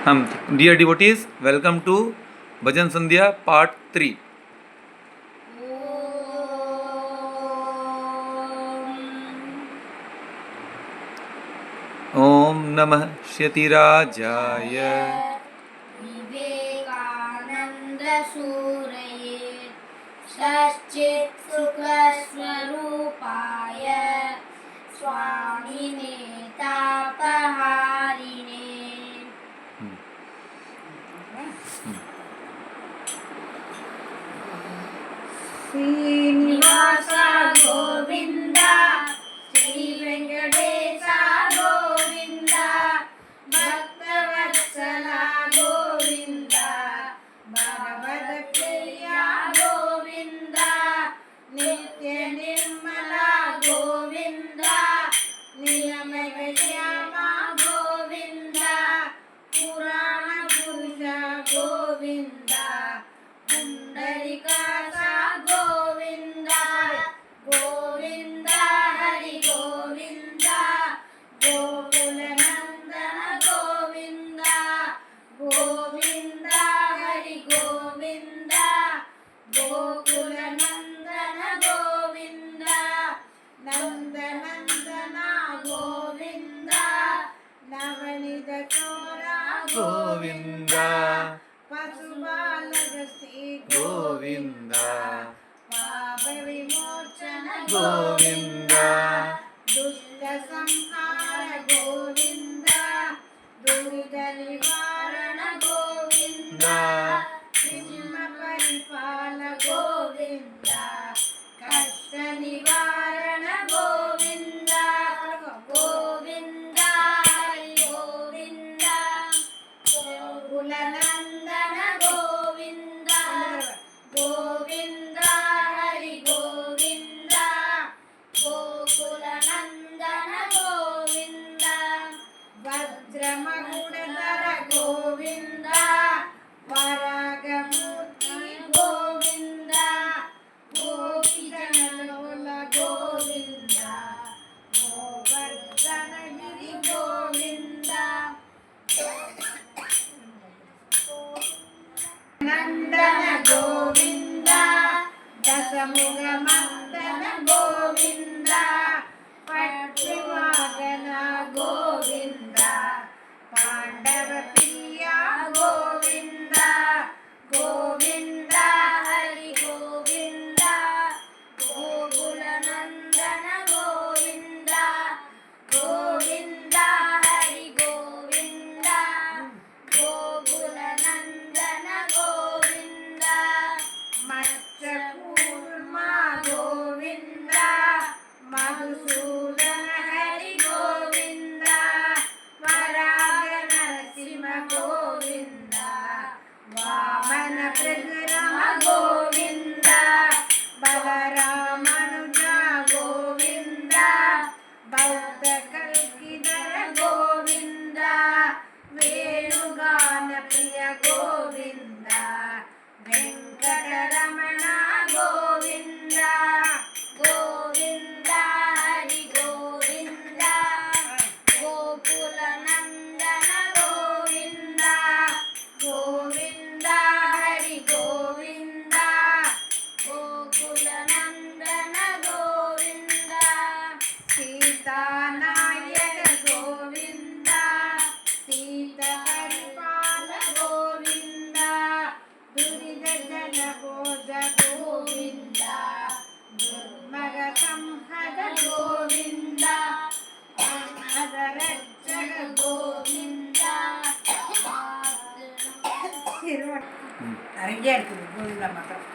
Dear devotees, welcome to Bhajan Sandhya Part 3. Om Namah Shatirajaya Vivekananda Suraye Saschit Sukha Swarupaya Swamine Tapaharine. Srinivasa Govinda Sri Venkatesa Govinda Bhaktavatsala Govinda Bhagavad Priya Govinda Nitya Nirmala Govinda Niyamavyama Govinda Purana Purusha Govinda Pundarikasa Govinda Govinda Hari Govinda Gokulanandana Govinda Govinda Hari Govinda Gokulanandana Govinda Nandanandana Govinda Navanida Chora Govinda Pasubalagasti Govinda Papa Vimochana Govinda Dushta Samhara Govinda Durga Nivarana Govinda Simha Paripala Govinda Kashta Nivarana Govinda Govinda Hari Govinda Gokulanandana Govinda Govinda Hari Govinda Gokulanandana Govinda Vajramagudadhara Govinda Varagamurti Govinda Gopijanalola Govinda Govardhanagiri Govinda Nandana Govinda Dasamugamandana Govinda Patrivagana Govinda Pandava Priya Govinda Govinda Hari Govinda Gokulanandana Govinda Govinda Hari Govinda Gokulanandana Govinda Matchakurma Govinda Madhusudana Hari Govinda Varaga Narasimha Govinda Vamana Pragrama Govinda Balaramanuja Govinda Bauddha Kalkidara Govinda Venugana Priya Govinda Venkataramana Govinda Govinda Hari Govinda Gokulanandana Govinda Govinda Hari Govinda Gokulanandana Govinda Sita Nayaka Govinda Sita Paripala Govinda Durida Jana Boja Govinda Durmaga Samhada Govinda Adarajaga Govinda நிறைய இருக்குது கோவிந்தா மந்திரம்.